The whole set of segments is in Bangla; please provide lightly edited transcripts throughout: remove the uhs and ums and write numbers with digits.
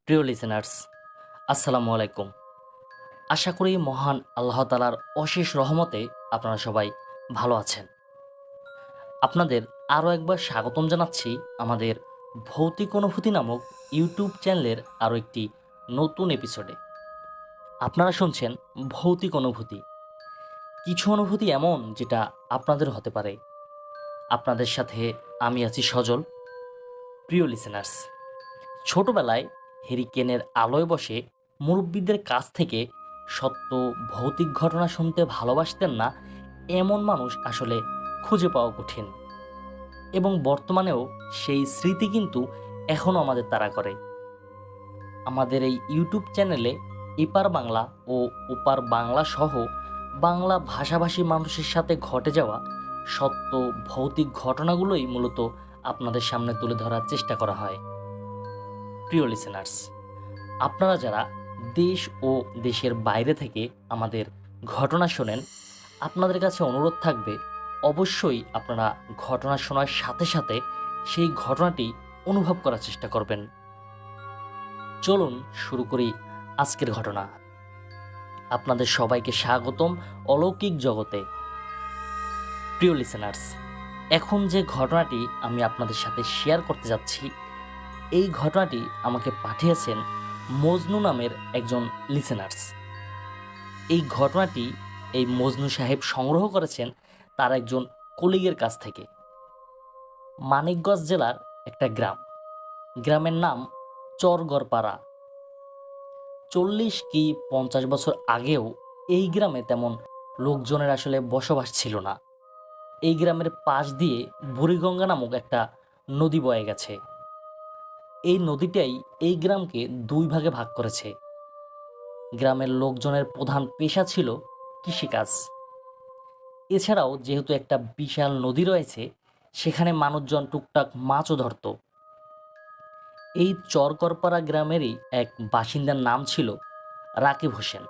প্রিয় লিসেনার্স, আসসালামু আলাইকুম। আশা করি মহান আল্লাহ তাআলার অশেষ রহমতে আপনারা সবাই ভালো আছেন। আপনাদের আরও একবার স্বাগতম জানাচ্ছি আমাদের ভৌতিক অনুভূতি নামক ইউটিউব চ্যানেলের আরও একটি নতুন এপিসোডে। আপনারা শুনছেন ভৌতিক অনুভূতি। কিছু অনুভূতি এমন যেটা আপনাদের হতে পারে। আপনাদের সাথে আমি আছি সজল। প্রিয় লিসেনার্স, ছোটবেলায় হেরিকেনের আলোয় বসে মুরব্বীদের কাছ থেকে সত্য ভৌতিক ঘটনা শুনতে ভালোবাসতেন না এমন মানুষ আসলে খুঁজে পাওয়া কঠিন। এবং বর্তমানেও সেই স্মৃতি কিন্তু এখনও আমাদের তাড়া করে। আমাদের এই ইউটিউব চ্যানেলে এপার বাংলা ও ওপার বাংলা সহ বাংলা ভাষাভাষী মানুষের সাথে ঘটে যাওয়া সত্য ভৌতিক ঘটনাগুলোই মূলত আপনাদের সামনে তুলে ধরার চেষ্টা করা হয়। প্রিয় লিসেনার্স, আপনারা যারা দেশ ও দেশের বাইরে থেকে আমাদের ঘটনা শোনেন, আপনাদের কাছে অনুরোধ থাকবে অবশ্যই আপনারা ঘটনা শোনার সাথে সাথে সেই ঘটনাটি অনুভব করার চেষ্টা করবেন। চলুন শুরু করি আজকের ঘটনা। আপনাদের সবাইকে স্বাগতম অলৌকিক জগতে। প্রিয় লিসেনার্স, এখন যে ঘটনাটি আমি আপনাদের সাথে শেয়ার করতে যাচ্ছি, এই ঘটনাটি আমাকে পাঠিয়েছেন মজনু নামের একজন লিসেনার্স। এই ঘটনাটি এই মজনু সাহেব সংগ্রহ করেছেন তার একজন কলিগের কাছ থেকে। মানিকগঞ্জ জেলার একটা গ্রামের নাম চরগড়পাড়া। 40 কি 50 বছর আগেও এই গ্রামে তেমন লোকজনের আসলে বসবাস ছিল না। এই গ্রামের পাশ দিয়ে বুড়িগঙ্গা নামক একটা নদী বয়ে গেছে। এই নদীটাই এই গ্রামকে দুই ভাগে ভাগ করেছে। গ্রামের লোকজনের প্রধান পেশা ছিল কৃষিকাজ। এছাড়াও যেহেতু একটা বিশাল নদী রয়েছে, সেখানে মানুষজন টুকটাক মাছও ধরত। এই চরকরপাড়া গ্রামেরই এক বাসিন্দার নাম ছিল রাকিব হোসেন।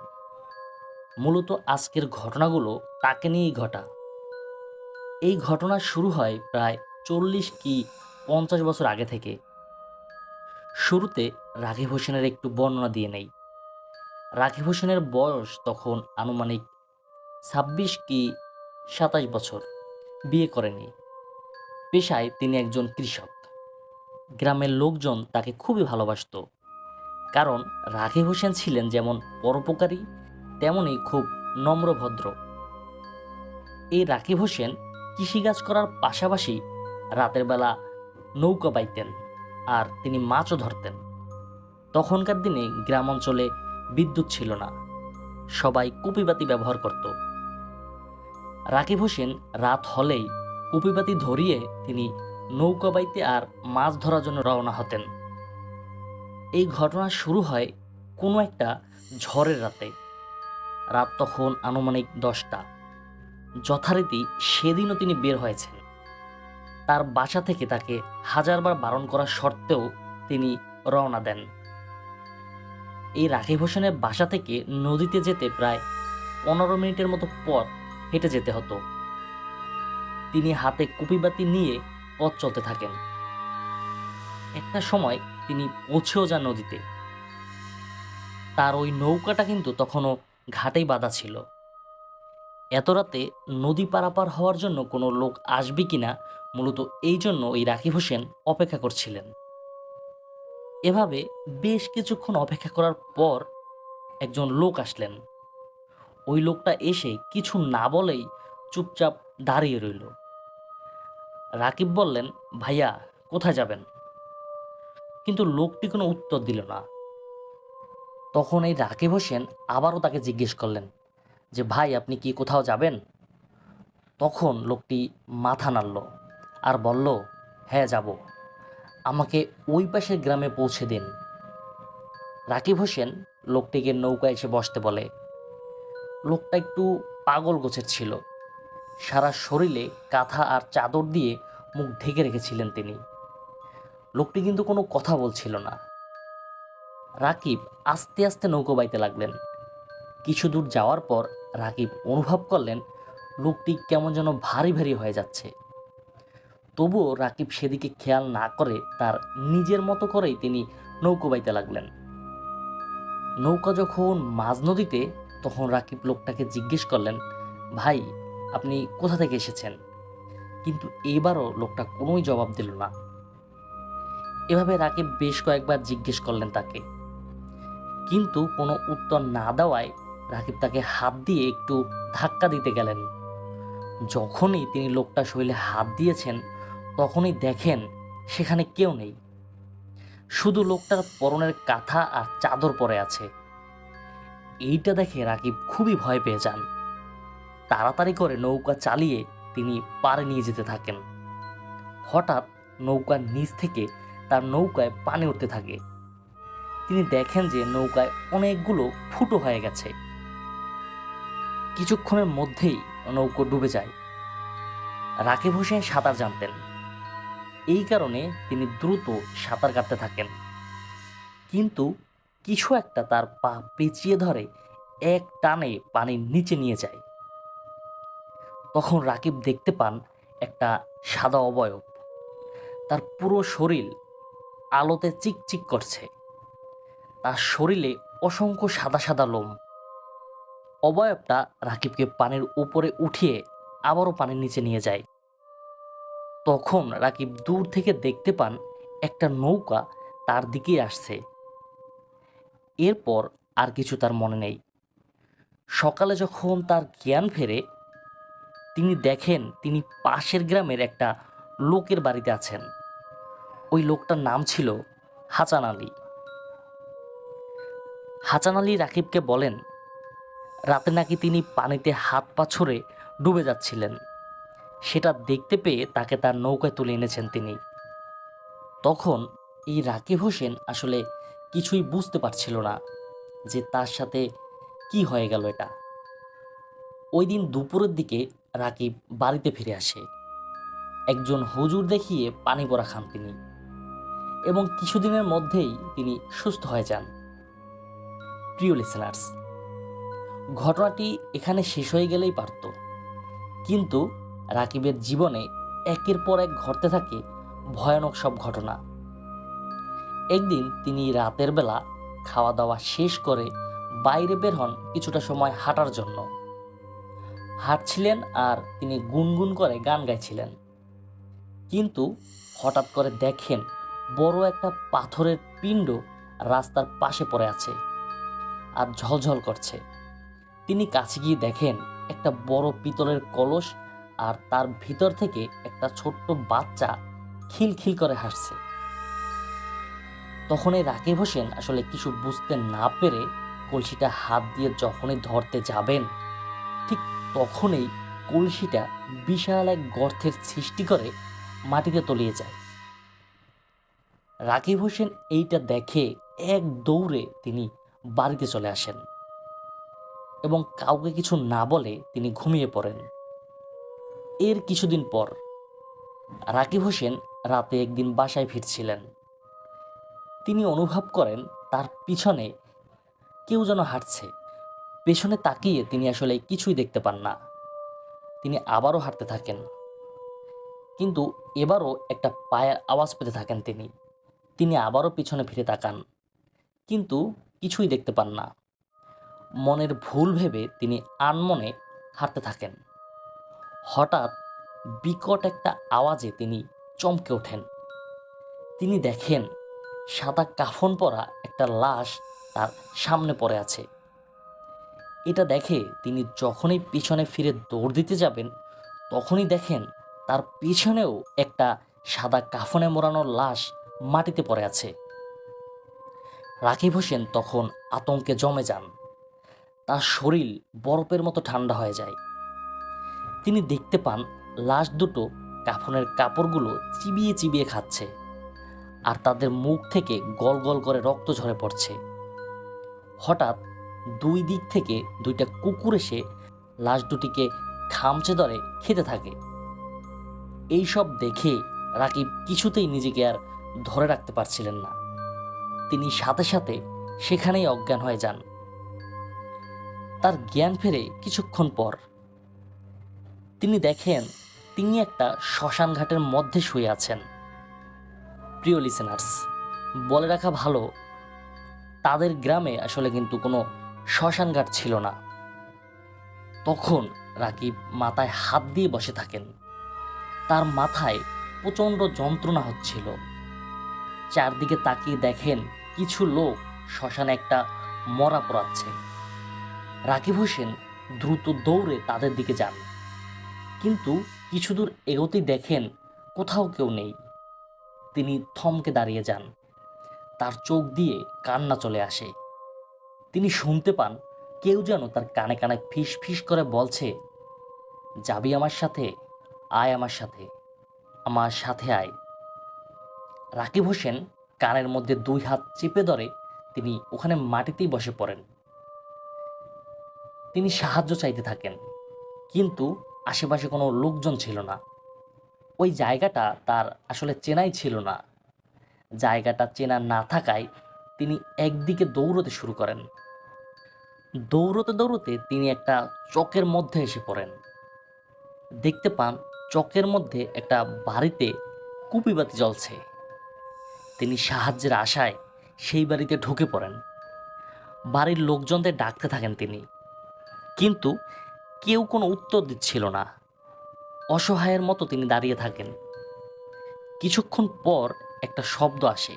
মূলত আজকের ঘটনাগুলো তাকে নিয়েই ঘটা। এই ঘটনা শুরু হয় প্রায় 40 কি 50 বছর আগে থেকে। শুরুতে রাকিব হোসেনের একটু বর্ণনা দিয়ে নেই। রাকিব হোসেনের বয়স তখন আনুমানিক 26 কি 27 বছর। বিয়ে করেনি। পেশায় তিনি একজন কৃষক। গ্রামের লোকজন তাকে খুবই ভালোবাসত, কারণ রাকিব হোসেন ছিলেন যেমন পরোপকারী তেমনই খুব নম্রভদ্র। এই রাকিব হোসেন কৃষিকাজ করার পাশাপাশি রাতের বেলা নৌকা বাইতেন আর তিনি মাছও ধরতেন। তখনকার দিনে গ্রাম অঞ্চলে বিদ্যুৎ ছিল না, সবাই কুপিবাতি ব্যবহার করত। রাকিব হোসেন রাত হলেই কুপিবাতি ধরিয়ে তিনি নৌকা বাইতে আর মাছ ধরার জন্য রওনা হতেন। এই ঘটনা শুরু হয় কোনো একটা ঝড়ের রাতে। রাত তখন আনুমানিক 10টা। যথারীতি সেদিনও তিনি বের হয়েছেন। তার বাসা থেকে তাকে হাজারবার বারণ করা সত্ত্বেও তিনি রওনা দেন। এই রাকিব হোসেনের বাসা থেকে নদীতে যেতে প্রায় 15 মিনিটের মতো পথ হেঁটে যেতে হতো। তিনি হাতে কুপিবাতি নিয়ে পথ চলতে থাকেন। একটা সময় তিনি পৌঁছেও যান নদীতে। তার ওই নৌকাটা কিন্তু তখনও ঘাটেই বাঁধা ছিল। এত রাতে নদী পারাপার হওয়ার জন্য কোনো লোক আসবে কিনা মূলত এই জন্য এই রাকিব হোসেন অপেক্ষা করছিলেন। এভাবে বেশ কিছুক্ষণ অপেক্ষা করার পর একজন লোক আসলেন। ওই লোকটা এসে কিছু না বলেই চুপচাপ দাঁড়িয়ে রইল। রাকিব বললেন, ভাইয়া কোথায় যাবেন? কিন্তু লোকটি কোনো উত্তর দিল না। তখন এই রাকিব হোসেন আবারও তাকে জিজ্ঞেস করলেন যে, ভাই আপনি কি কোথাও যাবেন? তখন লোকটি মাথা নাড়ল আর বলল, হ্যাঁ যাব, আমাকে ওই পাশের গ্রামে পৌঁছে দিন। রাকিব হোসেন লোকটিকে নৌকায় এসে বসতে বলে। লোকটা একটু পাগল গোছের ছিল। সারা শরীরে কাঁথা আর চাদর দিয়ে মুখ ঢেকে রেখেছিলেন তিনি। লোকটি কিন্তু কোনো কথা বলছিল না। রাকিব আস্তে আস্তে নৌকো বাইতে লাগলেন। কিছু দূর যাওয়ার পর রাকিব অনুভব করলেন লোকটি কেমন যেন ভারী ভারী হয়ে যাচ্ছে। তবুও রাকিব সেদিকে খেয়াল না করে তার নিজের মতো করেই তিনি নৌকো বাইতে লাগলেন। নৌকা যখন মাঝ নদীতে, তখন রাকিব লোকটাকে জিজ্ঞেস করলেন, ভাই আপনি কোথা থেকে এসেছেন? কিন্তু এইবারও লোকটা কোনোই জবাব দিল না। এভাবে রাকিব বেশ কয়েকবার জিজ্ঞেস করলেন তাকে, কিন্তু কোনো উত্তর না দেওয়ায় রাকিব তাকে হাত দিয়ে একটু ধাক্কা দিতে গেলেন। যখনই তিনি লোকটা শরীরে হাত দিয়েছেন, তখনই দেখেন সেখানে কেউ নেই, শুধু লোকটার পরনের কাঁথা আর চাদর পরে আছে। এইটা দেখে রাকিব খুবই ভয় পেয়ে যান। তাড়াতাড়ি করে নৌকা চালিয়ে তিনি পাড়ে নিয়ে যেতে থাকেন। হঠাৎ নৌকার নিচ থেকে তার নৌকায় পানি উঠতে থাকে। তিনি দেখেন যে নৌকায় অনেকগুলো ফুটো হয়ে গেছে। কিছুক্ষণের মধ্যেই নৌকো ডুবে যায়। রাকিব হোসেন সাঁতার জানতেন, এই কারণে তিনি দ্রুত সাঁতার কাটতে থাকেন। কিন্তু কিছু একটা তার পা পেঁচিয়ে ধরে এক টানে পানির নিচে নিয়ে যায়। তখন রাকিব দেখতে পান একটা সাদা অবয়ব, তার পুরো শরীর আলোতে চিকচিক করছে। তার শরীরে অসংখ্য সাদা সাদা লোম। অবয়বটা রাকিবকে পানির উপরে উঠিয়ে আবারও পানির নিচে নিয়ে যায়। তখন রাকিব দূর থেকে দেখতে পান একটা নৌকা তার দিকেই আসছে। এরপর আর কিছু তার মনে নেই। সকালে যখন তার জ্ঞান ফেরে, তিনি দেখেন তিনি পাশের গ্রামের একটা লোকের বাড়িতে আছেন। ওই লোকটার নাম ছিল হাসান আলী। হাসান আলী রাকিবকে বলেন, রাতে নাকি তিনি পানিতে হাত পা ছুঁড়ে ডুবে যাচ্ছিলেন। সেটা দেখতে পেয়ে তাকে তার নৌকায় তুলে এনেছেন তিনি। তখন এই রাকিব হোসেন আসলে কিছুই বুঝতে পারছিল না যে তার সাথে কি হয়ে গেল এটা। ওই দিন দুপুরের দিকে রাকিব বাড়িতে ফিরে আসে। একজন হুজুর দেখিয়ে পানি পড়া খান তিনি, এবং কিছুদিনের মধ্যেই তিনি সুস্থ হয়ে যান। প্রিয় লিসেনার্স, ঘটনাটি এখানে শেষ হয়ে গেলেই পারত, কিন্তু রাকিবের জীবনে একের পর এক ঘটতে থাকে ভয়ানক সব ঘটনা। একদিন তিনি রাতের বেলা খাওয়া দাওয়া শেষ করে বাইরে বের হন কিছুটা সময় হাঁটার জন্য। হাঁটছিলেন আর তিনি গুনগুন করে গান গাইছিলেন। কিন্তু হঠাৎ করে দেখেন বড় একটা পাথরের পিণ্ড রাস্তার পাশে পড়ে আছে আর ঝলঝল করছে। তিনি কাছে গিয়ে দেখেন একটা বড় পিতলের কলস, আর তার ভিতর থেকে একটা ছোট্ট বাচ্চা খিলখিল করে হাসছে। তখন এই রাকিব হোসেন আসলে কিছু বুঝতে না পেরে কলসিটা হাত দিয়ে যখনই ধরতে যাবেন, ঠিক তখনই কলসিটা বিশাল এক গর্তের সৃষ্টি করে মাটিতে তলিয়ে যায়। রাকিব হোসেন এইটা দেখে এক দৌড়ে তিনি বাড়িতে চলে আসেন এবং কাউকে কিছু না বলে তিনি ঘুমিয়ে পড়েন। এর কিছুদিন পর রাকিব হোসেন রাতে একদিন বাসায় ফিরছিলেন। তিনি অনুভব করেন তার পিছনে কেউ যেন হাঁটছে। পেছনে তাকিয়ে তিনি আসলে কিছুই দেখতে পান না। তিনি আবারও হাঁটতে থাকেন, কিন্তু এবারও একটা পায়ের আওয়াজ পেতে থাকেন তিনি। তিনি আবারও পিছনে ফিরে তাকান, কিন্তু কিছুই দেখতে পান না। মনের ভুল ভেবে তিনি আনমনে হাঁটতে থাকেন। হঠাৎ বিকট একটা আওয়াজে তিনি চমকে ওঠেন। তিনি দেখেন সাদা কাফন পরা একটা লাশ তার সামনে পড়ে আছে। এটা দেখে তিনি যখনই পিছনে ফিরে দৌড় দিতে যাবেন, তখনই দেখেন তার পিছনেও একটা সাদা কাফনে মোড়ানো লাশ মাটিতে পড়ে আছে। রাকিব হোসেন তখন আতঙ্কে জমে যান। তার শরীর বরফের মতো ঠান্ডা হয়ে যায়। তিনি দেখতে পান লাশ দুটো কাফনের কাপড়গুলো চিবিয়ে চিবিয়ে খাচ্ছে, আর তাদের মুখ থেকে গল গল করে রক্ত ঝরে পড়ছে। হঠাৎ দুই দিক থেকে দুইটা কুকুর এসে লাশ দুটিকে খামচে ধরে খেতে থাকে। এই সব দেখে রাকিব কিছুতেই নিজেকে আর ধরে রাখতে পারছিলেন না। তিনি সাথে সাথে সেখানেই অজ্ঞান হয়ে যান। তার জ্ঞান ফেরে কিছুক্ষণ পর তিনি দেখেন তিনি একটা শ্মশান ঘাটের মধ্যে শুয়ে আছেন। প্রিয় লিসেনার্স, বলে রাখা ভালো, তাদের গ্রামে আসলে কিন্তু কোনো শ্মশানঘাট ছিল না। তখন রাকিব মাথায় হাত দিয়ে বসে থাকেন। তার মাথায় প্রচণ্ড যন্ত্রণা হচ্ছিল। চারদিকে তাকিয়ে দেখেন কিছু লোক শ্মশানে একটা মরা পোড়াচ্ছে। রাকিব হোসেন দ্রুত দৌড়ে তাদের দিকে যান, কিন্তু কিছু দূর এগোতেই দেখেন কোথাও কেউ নেই। তিনি থমকে দাঁড়িয়ে যান। তার চোখ দিয়ে কান্না চলে আসে। তিনি শুনতে পান কেউ যেন তার কানে কানে ফিস ফিস করে বলছে, যাবি আমার সাথে, আয় আমার সাথে, আমার সাথে আয়। রাকিব হোসেন কানের মধ্যে দুই হাত চেপে ধরে তিনি ওখানে মাটিতেই বসে পড়েন। তিনি সাহায্য চাইতে থাকেন, কিন্তু আশেপাশে কোনো লোকজন ছিল না। ওই জায়গাটা তার আসলে চেনাই ছিল না। জায়গাটা চেনা না থাকায় তিনি একদিকে দৌড়তে শুরু করেন। দৌড়তে দৌড়তে তিনি একটা চকের মধ্যে এসে পড়েন। দেখতে পান চকের মধ্যে একটা বাড়িতে কুপিবাতি জ্বলছে। তিনি সাহায্যের আশায় সেই বাড়িতে ঢুকে পড়েন। বাড়ির লোকজনদের ডাকতে থাকেন তিনি, কিন্তু কেউ কোনো উত্তর দিচ্ছিল না। অসহায়ের মতো তিনি দাঁড়িয়ে থাকেন। কিছুক্ষণ পর একটা শব্দ আসে।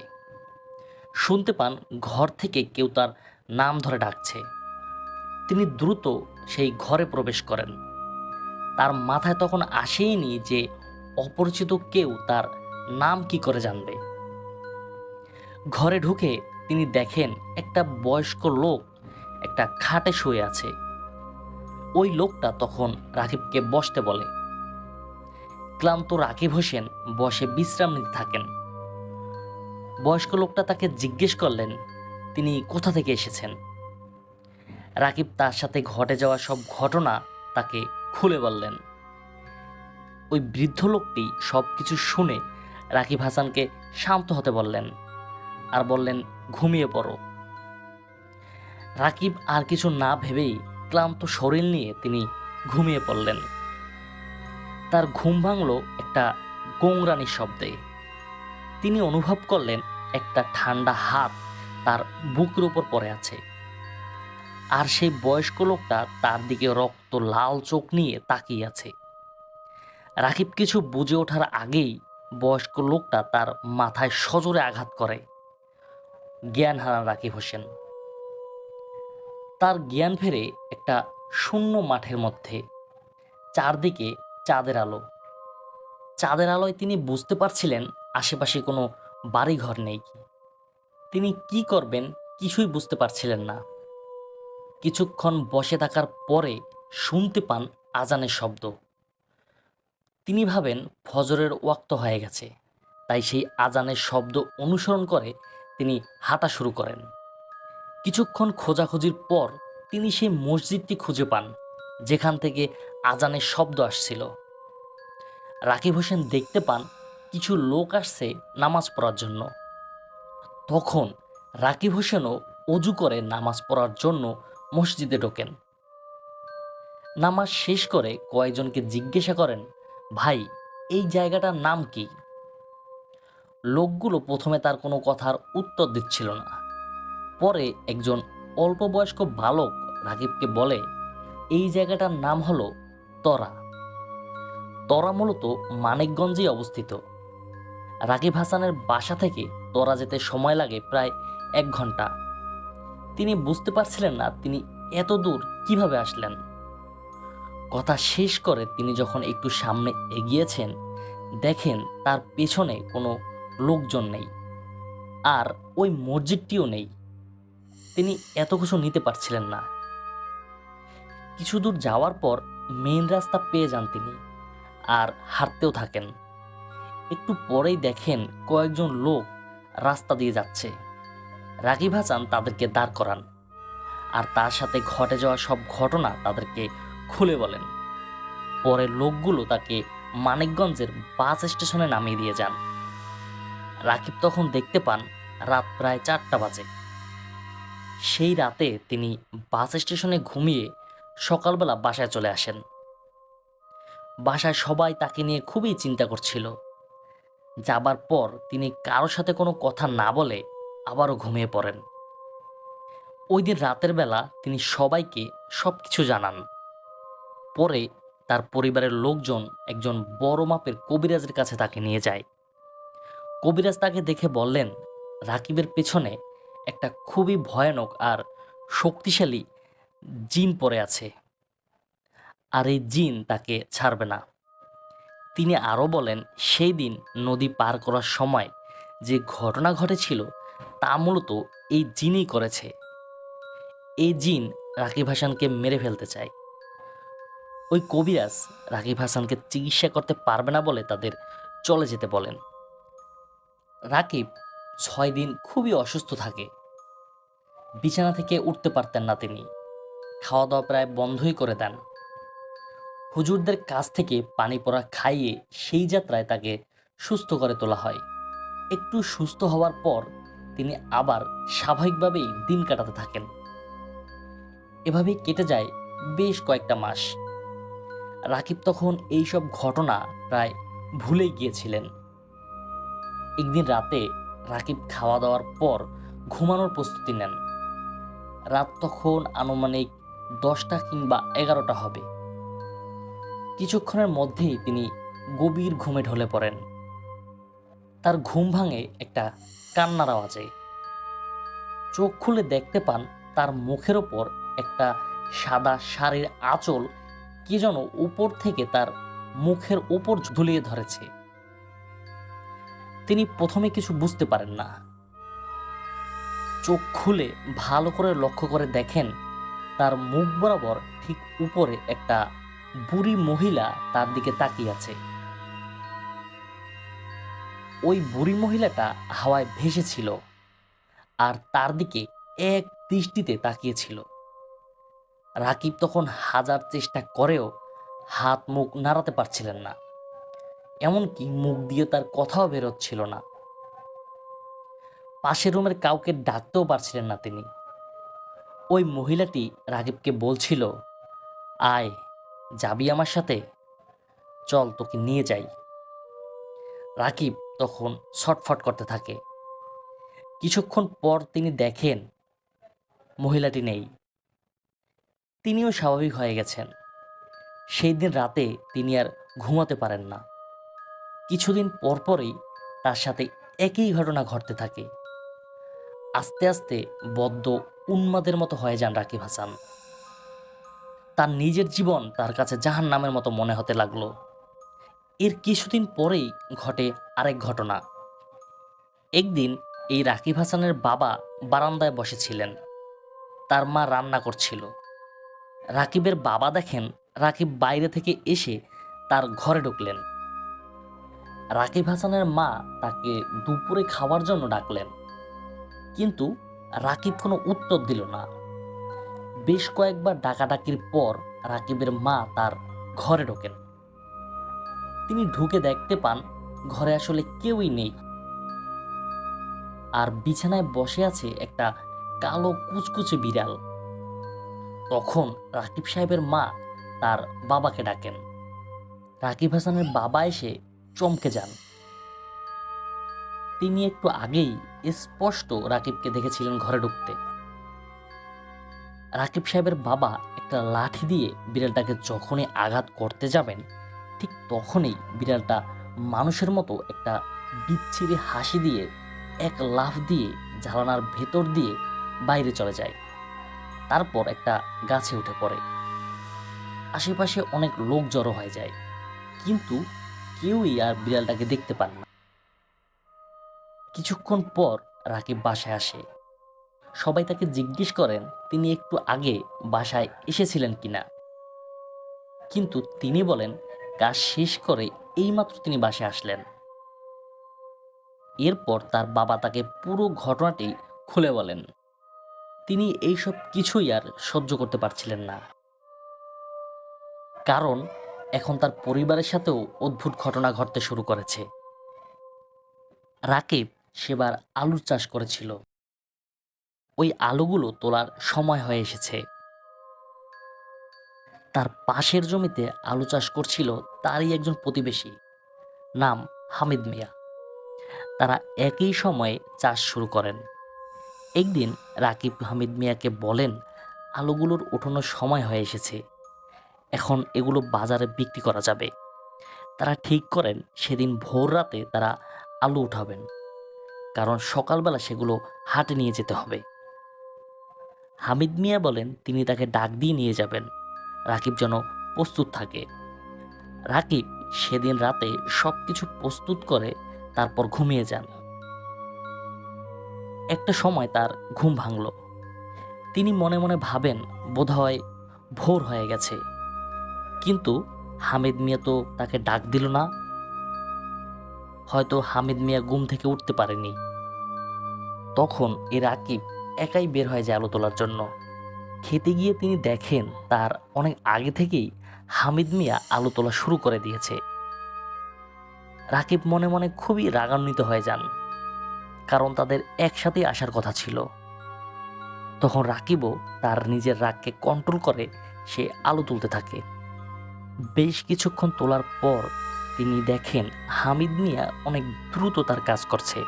শুনতে পান ঘর থেকে কেউ তার নাম ধরে ডাকছে। তিনি দ্রুত সেই ঘরে প্রবেশ করেন। তার মাথায় তখন আসেইনি যে অপরিচিত কেউ তার নাম কি করে জানবে। ঘরে ঢুকে তিনি দেখেন একটা বয়স্ক লোক একটা খাটে শুয়ে আছে। ওই লোকটা তখন রাকিবকে বসতে বলে। ক্লান্ত রাকিব হোসেন বসে বিশ্রাম নিতে থাকেন। বয়স্ক লোকটা তাকে জিজ্ঞেস করলেন তিনি কোথা থেকে এসেছেন। রাকিব তার সাথে ঘটে যাওয়া সব ঘটনা তাকে খুলে বললেন। ওই বৃদ্ধ লোকটি সব কিছু শুনে রাকিব হাসানকে শান্ত হতে বললেন আর বললেন, ঘুমিয়ে পড়ো। রাকিব আর কিছু না ভেবেই ক্লান্ত শরীর নিয়ে তিনি ঘুমিয়ে পড়লেন। তার ঘুম ভাঙল একটা গোংরানির শব্দে। তিনি অনুভব করলেন একটা ঠান্ডা হাত তার বুকের উপর পড়ে আছে, আর সেই বয়স্ক লোকটা তার দিকে রক্ত লাল চোখ নিয়ে তাকিয়ে আছে। রাকিব কিছু বুঝে ওঠার আগেই বয়স্ক লোকটা তার মাথায় সজোরে আঘাত করে। জ্ঞান হারান রাকিব হোসেন। তার জ্ঞান ফেরে একটা শূন্য মাঠের মধ্যে। চারদিকে চাঁদের আলো। চাঁদের আলোয় তিনি বুঝতে পারছিলেন আশেপাশে কোনো বাড়িঘর নেই। তিনি কি করবেন কিছুই বুঝতে পারছিলেন না। কিছুক্ষণ বসে থাকার পরে শুনতে পান আজানের শব্দ। তিনি ভাবেন ফজরের ওয়াক্ত হয়ে গেছে, তাই সেই আজানের শব্দ অনুসরণ করে তিনি হাঁটা শুরু করেন। কিছুক্ষণ খোঁজাখুঁজির পর তিনি সেই মসজিদটি খুঁজে পান যেখান থেকে আজানের শব্দ আসছিল। রাকিব হোসেন দেখতে পান কিছু লোক আসছে নামাজ পড়ার জন্য। তখন রাকিব হোসেনও অজু করে নামাজ পড়ার জন্য মসজিদে ঢোকেন। নামাজ শেষ করে কয়েকজনকে জিজ্ঞাসা করেন, ভাই, এই জায়গাটার নাম কি? লোকগুলো প্রথমে তার কোনো কথার উত্তর দিচ্ছিল না। পরে একজন অল্প বয়স্ক বালক রাকিবকে বলে, এই জায়গাটার নাম হলো তরা। তরা মূলত মানিকগঞ্জেই অবস্থিত। রাকিব হাসানের বাসা থেকে তরা যেতে সময় লাগে প্রায় 1 ঘন্টা। তিনি বুঝতে পারছিলেন না তিনি এত দূর কিভাবে আসলেন। কথা শেষ করে তিনি যখন একটু সামনে এগিয়েছেন, দেখেন তার পেছনে কোনো লোকজন নেই, আর ওই মসজিদটিও নেই। তিনি এত কিছু নিতে পারছিলেন না। কিছু দূর যাওয়ার পর মেইন রাস্তা পেয়ে যান তিনি, আর হাঁটতেও থাকেন। একটু পরেই দেখেন কয়েকজন লোক রাস্তা দিয়ে যাচ্ছে। রাকিব হাসান তাদেরকে দাঁড় করান, আর তার সাথে ঘটে যাওয়া সব ঘটনা তাদেরকে খুলে বলেন। পরে লোকগুলো তাকে মানিকগঞ্জের বাস স্টেশনে নামিয়ে দিয়ে যান। রাকিব তখন দেখতে পান রাত প্রায় 4টা বাজে। সেই রাতে তিনি বাস স্টেশনে ঘুমিয়ে সকালবেলা বাসায় চলে আসেন। বাসায় সবাই তাকে নিয়ে খুবই চিন্তা করছিল। যাবার পর তিনি কারোর সাথে কোনো কথা না বলে আবারও ঘুমিয়ে পড়েন। ওই দিন রাতের বেলা তিনি সবাইকে সব কিছু জানান। পরে তার পরিবারের লোকজন একজন বড় মাপের কবিরাজের কাছে তাকে নিয়ে যায়। কবিরাজ তাকে দেখে বললেন, রাকিবের পেছনে একটা খুবই ভয়ানক আর শক্তিশালী জিন পড়ে আছে, আর এই জিন তাকে ছাড়বে না। তিনি আরও বলেন, সেই দিন নদী পার করার সময় যে ঘটনা ঘটেছিল তা মূলত এই জিনই করেছে। এই জিন রাকিব হাসানকে মেরে ফেলতে চায়। ওই কবিরাজ রাকিব হাসানকে চিকিৎসা করতে পারবে না বলে তাদের চলে যেতে বলেন। রাকিব 6 দিন খুবই অসুস্থ থাকে। বিছানা থেকে উঠতে পারতেন না তিনি। খাওয়া দাওয়া প্রায় বন্ধই করে দেন। হুজুরদের কাছ থেকে পানি পড়া খাইয়ে সেই যাত্রায় তাকে সুস্থ করে তোলা হয়। একটু সুস্থ হওয়ার পর তিনি আবার স্বাভাবিকভাবেই দিন কাটাতে থাকেন। এভাবেই কেটে যায় বেশ কয়েকটা মাস। রাকিব তখন এইসব ঘটনা প্রায় ভুলেই গিয়েছিলেন। একদিন রাতে রাকিব খাওয়া দাওয়ার পর ঘুমানোর প্রস্তুতি নেন। রাত তখন আনুমানিক 10টা কিংবা 11টা হবে। কিছুক্ষণের মধ্যেই তিনি গভীর ঘুমে ঢলে পড়েন। তার ঘুম ভাঙে একটা কান্নার আওয়াজে। চোখ খুলে দেখতে পান তার মুখের ওপর একটা সাদা শাড়ির আঁচল কি যেন উপর থেকে তার মুখের উপর ঝুলিয়ে ধরেছে। তিনি প্রথমে কিছু বুঝতে পারেন না। চোখ খুলে ভালো করে লক্ষ্য করে দেখেন তার মুখ বরাবর ঠিক উপরে একটা বুড়ি মহিলা তার দিকে তাকিয়ে আছে। ওই বুড়ি মহিলাটা হাওয়ায় ভেসেছিল আর তার দিকে এক দৃষ্টিতে তাকিয়েছিল। রাকিব তখন হাজার চেষ্টা করেও হাত মুখ নাড়াতে পারছিলেন না, এমনকি মুখ দিয়ে তার কথাও বেরোচ্ছিল না। পাশের রুমের কাউকে ডাকতেও পারছিলেন না তিনি। ওই মহিলাটি রাকিবকে বলছিল, আয়, যাবি আমার সাথে, চল তোকে নিয়ে যাই। রাকিব তখন ছটফট করতে থাকে। কিছুক্ষণ পর তিনি দেখেন মহিলাটি নেই। তিনিও স্বাভাবিক হয়ে গেছেন। সেই দিন রাতে তিনি আর ঘুমাতে পারেন না। কিছুদিন পরপরই তার সাথে একই ঘটনা ঘটতে থাকে। আস্তে আস্তে বদ্ধ উন্মাদের মতো হয়ে যান রাকিব হাসান। তার নিজের জীবন তার কাছে জাহান্নামের মতো মনে হতে লাগলো। এর কিছুদিন পরেই ঘটে আরেক ঘটনা। একদিন এই রাকিব হাসানের বাবা বারান্দায় বসেছিলেন। তার মা রান্না করছিল। রাকিবের বাবা দেখেন রাকিব বাইরে থেকে এসে তার ঘরে ঢুকলেন। রাকিব হাসানের মা তাকে দুপুরে খাওয়ার জন্য ডাকলেন, কিন্তু রাকিব কোনো উত্তর দিল না। বেশ কয়েকবার ডাকাডাকির পর রাকিবের মা তার ঘরে ঢোকেন। তিনি ঢুকে দেখতে পান ঘরে আসলে কেউই নেই, আর বিছানায় বসে আছে একটা কালো কুচকুচে বিড়াল। তখন রাকিব সাহেবের মা তার বাবাকে ডাকেন। রাকিব হাসানের বাবা এসে চমকে যান। তিনি একটু আগেই স্পষ্ট রাকিবকে দেখেছিলেন ঘরে ঢুকতে। রাকিব সাহেবের বাবা একটা লাঠি দিয়ে বিড়ালটাকে যখনই আঘাত করতে যাবেন, ঠিক তখনই বিড়ালটা মানুষের মতো একটা বিচ্ছিরি হাসি দিয়ে এক লাফ দিয়ে জানালার ভেতর দিয়ে বাইরে চলে যায়। তারপর একটা গাছে উঠে পড়ে। আশেপাশে অনেক লোক জড়ো হয়ে যায়, কিন্তু কেউই আর বিড়ালটাকে দেখতে পান না। কিছুক্ষণ পর রাকিব বাসায় আসে। সবাই তাকে জিজ্ঞেস করেন তিনি একটু আগে বাসায় এসেছিলেন কিনা, কিন্তু তিনি বলেন কাজ শেষ করে এইমাত্র তিনি বাসায় আসলেন। এরপর তার বাবা তাকে পুরো ঘটনাটি খুলে বলেন। তিনি এইসব কিছুই আর সহ্য করতে পারছিলেন না, কারণ এখন তার পরিবারের সাথেও অদ্ভুত ঘটনা ঘটতে শুরু করেছে। রাকিব সেবার আলুর চাষ করেছিল। ওই আলুগুলো তোলার সময় হয়ে এসেছে। তার পাশের জমিতে আলু চাষ করছিল তারই একজন প্রতিবেশী, নাম হামিদ মিয়া। তারা একই সময়ে চাষ শুরু করেন। একদিন রাকিব হামিদ মিয়াকে বলেন, আলুগুলোর ওঠানোর সময় হয়ে এসেছে, এখন এগুলো বাজারে বিক্রি করা যাবে। তারা ঠিক করেন সেদিন ভোর রাতে তারা আলু উঠাবেন, কারণ সকালবেলা সেগুলো হাটে নিয়ে যেতে হবে। হামিদ মিয়া বলেন তিনি তাকে ডাক দিয়ে নিয়ে যাবেন, রাকিব যেন প্রস্তুত থাকে। রাকিব সেদিন রাতে সব কিছু প্রস্তুত করে তারপর ঘুমিয়ে যান। একটা সময় তার ঘুম ভাঙল। তিনি মনে মনে ভাবেন বোধহয় ভোর হয়ে গেছে, কিন্তু হামিদ মিয়া তো তাকে ডাক দিল না। হয়তো হামিদ মিয়া ঘুম থেকে উঠতে পারেনি। তখন এ রাকিব একাই বের হয়ে যায় আলু তোলার জন্য। খেতে গিয়ে তিনি দেখেন তার অনেক আগে থেকেই হামিদ মিয়া আলু তোলা শুরু করে দিয়েছে। রাকিব মনে মনে খুবই রাগান্বিত হয়ে যান, কারণ তাদের একসাথেই আসার কথা ছিল। তখন রাকিবও তার নিজের রাগকে কন্ট্রোল করে সে আলু তুলতে থাকে। বেশ কিছুক্ষণ তোলার পর তিনি দেখেন হামিদ মিয়া অনেক দ্রুত তার কাজ করছে।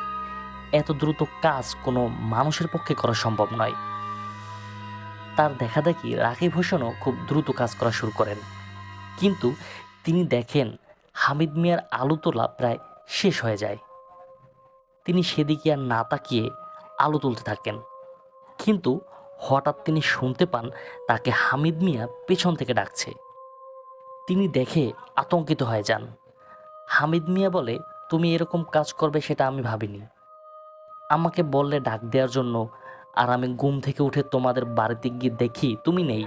এত দ্রুত কাজ কোনো মানুষের পক্ষে করা সম্ভব নয়। তার দেখা দেখি রাকিব হোসেনও খুব দ্রুত কাজ করা শুরু করেন, কিন্তু তিনি দেখেন হামিদ মিয়ার আলু তোলা প্রায় শেষ হয়ে যায়। তিনি সেদিকে আর না তাকিয়ে আলু তুলতে থাকেন, কিন্তু হঠাৎ তিনি শুনতে পান তাকে হামিদ মিয়া পেছন থেকে ডাকছে। তিনি দেখে আতঙ্কিত হয়ে যান। হামিদ মিয়া বলে, তুমি এরকম কাজ করবে সেটা আমি ভাবিনি। আমাকে বললে ডাক দেওয়ার জন্য, আর আমি ঘুম থেকে উঠে তোমাদের বাড়িতে গিয়ে দেখি তুমি নেই।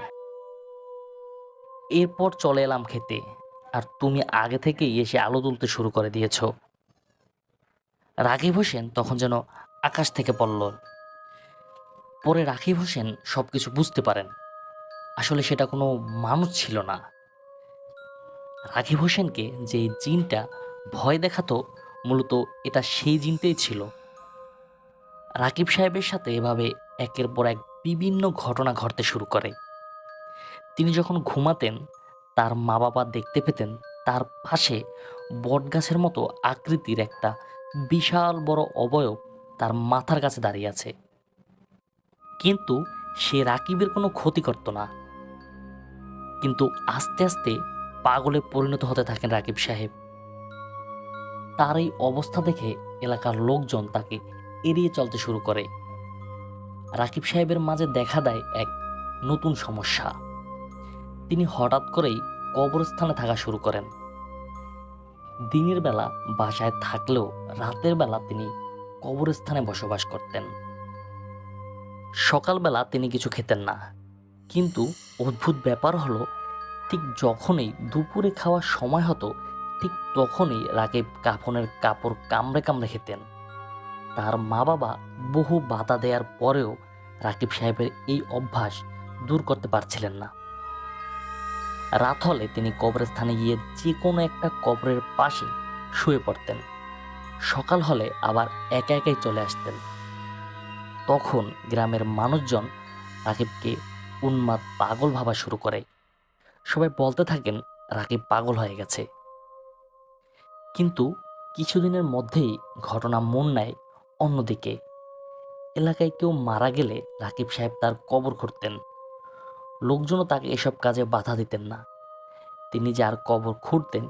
এরপর চলে এলাম খেতে, আর তুমি আগে থেকেই এসে আলু তুলতে শুরু করে দিয়েছ। রাকিব হোসেন তখন যেন আকাশ থেকে পড়ল। পরে রাকিব হোসেন সবকিছু বুঝতে পারেন, আসলে সেটা কোনো মানুষ ছিল না। রাকিব হোসেনকে যে জিনটা ভয় দেখাতো, মূলত এটা সেই জিনটাই ছিল। রাকিব সাহেবের সাথে এভাবে একের পর এক বিভিন্ন ঘটনা ঘটতে শুরু করে। তিনি যখন ঘুমাতেন, তার মা বাবা দেখতে পেতেন তার পাশে বটগাছের মতো আকৃতির একটা বিশাল বড় অবয়ব তার মাথার কাছে দাঁড়িয়ে আছে, কিন্তু সে রাকিবের কোনো ক্ষতি করত না। কিন্তু আস্তে আস্তে পাগলে পরিণত হতে থাকেন রাকিব সাহেব। তার এই অবস্থা দেখে এলাকার লোকজন তাকে এড়িয়ে চলতে শুরু করে। রাকিব সাহেবের মাঝে দেখা দেয় এক নতুন সমস্যা। তিনি হঠাৎ করেই কবরস্থানে থাকা শুরু করেন। দিনের বেলা বাসায় থাকলেও রাতের বেলা তিনি কবরস্থানে বসবাস করতেন। সকালবেলা তিনি কিছু খেতেন না, কিন্তু অদ্ভুত ব্যাপার হলো, ঠিক যখনই দুপুরে খাওয়ার সময় হতো, ঠিক তখনই রাকিব কাফনের কাপড় কামড়ে কামড়ে খেতেন। তার মা বাবা বহু বাধা দেওয়ার পরেও রাকিব সাহেবের এই অভ্যাস দূর করতে পারছিলেন না। রাত হলে তিনি কবরস্থানে গিয়ে যে কোনো একটা কবরের পাশে শুয়ে পড়তেন। সকাল হলে আবার একা একাই চলে আসতেন। তখন গ্রামের মানুষজন রাকিবকে উন্মাদ পাগল ভাবা শুরু করে। সবাই বলতে থাকেন রাকিব পাগল হয়ে গেছে। কিন্তু কিছুদিনের মধ্যেই ঘটনা মন নেয় অন্যদিকে। এলাকায় কেউ মারা গেলে রাকিব সাহেব তার কবর খুঁড়তেন। লোকজনও তাকে এসব কাজে বাধা দিতেন না। তিনি যার কবর খুঁড়তেন,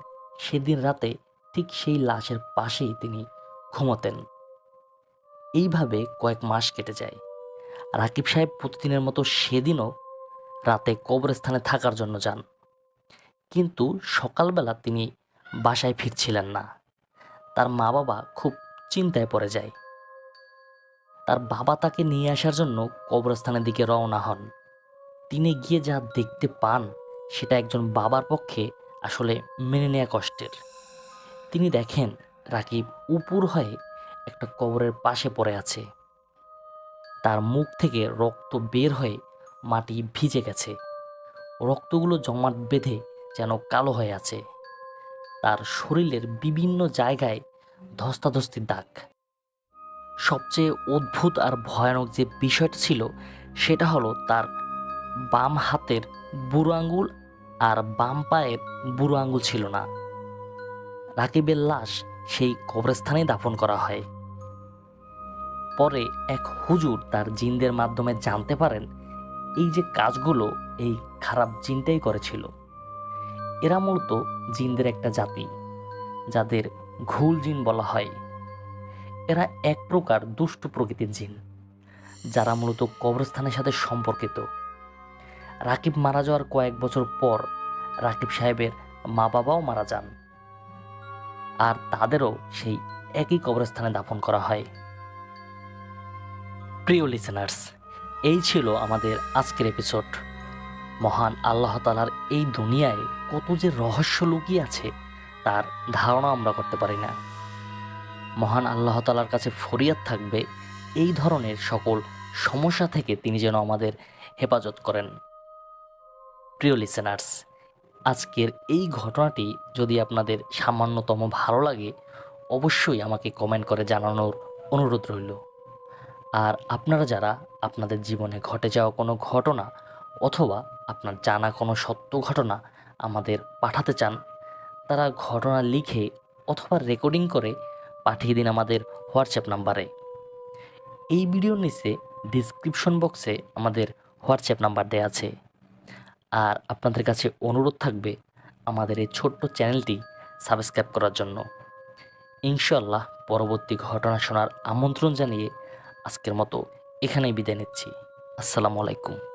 সেদিন রাতে ঠিক সেই লাশের পাশেই তিনি ঘুমোতেন। এইভাবে কয়েক মাস কেটে যায়। রাকিব সাহেব প্রতিদিনের মতো সেদিনও রাতে কবরস্থানে থাকার জন্য যান, কিন্তু সকালবেলা তিনি বাসায় ফিরছিলেন না। তার মা বাবা খুব চিন্তায় পড়ে যায়। তার বাবা তাকে নিয়ে আসার জন্য কবরস্থানের দিকে রওনা হন। তিনি গিয়ে যা দেখতে পান, সেটা একজন বাবার পক্ষে আসলে মেনে নেওয়া কষ্টের। তিনি দেখেন রাকিব উপুর হয়ে একটা কবরের পাশে পড়ে আছে। তার মুখ থেকে রক্ত বের হয়ে মাটি ভিজে গেছে। রক্তগুলো জমাট বেঁধে যেন কালো হয়ে আছে। তার শরীরের বিভিন্ন জায়গায় ধস্তাধস্তির দাগ। সবচেয়ে অদ্ভুত আর ভয়ানক যে বিষয়টা ছিল, সেটা হলো তার বাম হাতের বুড়ো আঙুল আর বাম পায়ের বুড়ো আঙুল ছিল না। রাকিবের লাশ সেই কবরস্থানেই দাফন করা হয়। পরে এক হুজুর তার জিনদের মাধ্যমে জানতে পারেন এই যে কাজগুলো এই খারাপ জিনটাই করেছিল। এরা মূলত জিনদের একটা জাতি, যাদের ঘুল জিন বলা হয়। এরা এক প্রকার দুষ্ট প্রকৃতির জিন, যারা মূলত কবরস্থানের সাথে সম্পর্কিত। রাকিব মারা যাওয়ার কয়েক বছর পর রাকিব সাহেবের মা বাবাও মারা যান, আর তাদেরও সেই একই কবরস্থানে দাফন করা হয়। প্রিয় লিসেনার্স, এই ছিল আমাদের আজকের এপিসোড। মহান আল্লাহ তাআলার এই দুনিয়ায় কত যে রহস্য লুকিয়ে আছে তার ধারণা আমরা করতে পারি না। মহান আল্লাহ তাআলার কাছে ফরিয়াদ থাকবে এই ধরনের সকল সমস্যা থেকে তিনি যেন আমাদের হেফাজত করেন। প্রিয় লিসেনার্স, আজকের এই ঘটনাটি যদি আপনাদের সামান্যতম ভালো লাগে, অবশ্যই আমাকে কমেন্ট করে জানানোর অনুরোধ রইল। আর আপনারা যারা আপনাদের জীবনে ঘটে যাওয়া কোনো ঘটনা অথবা আপনার জানা কোনো সত্য ঘটনা আমাদের পাঠাতে চান, তারা ঘটনা লিখে অথবা রেকর্ডিং করে পাঠিয়ে দিন আমাদের হোয়াটসঅ্যাপ নাম্বারে। এই ভিডিওর নিচে ডিসক্রিপশন বক্সে আমাদের হোয়াটসঅ্যাপ নাম্বার দেওয়া আছে। আর আপনাদের কাছে অনুরোধ থাকবে আমাদের এই ছোট্ট চ্যানেলটি সাবস্ক্রাইব করার জন্য। ইনশাআল্লাহ পরবর্তী ঘটনা শোনার আমন্ত্রণ জানিয়ে আজকের মতো এখানেই বিদায় নিচ্ছি। আসসালামু আলাইকুম।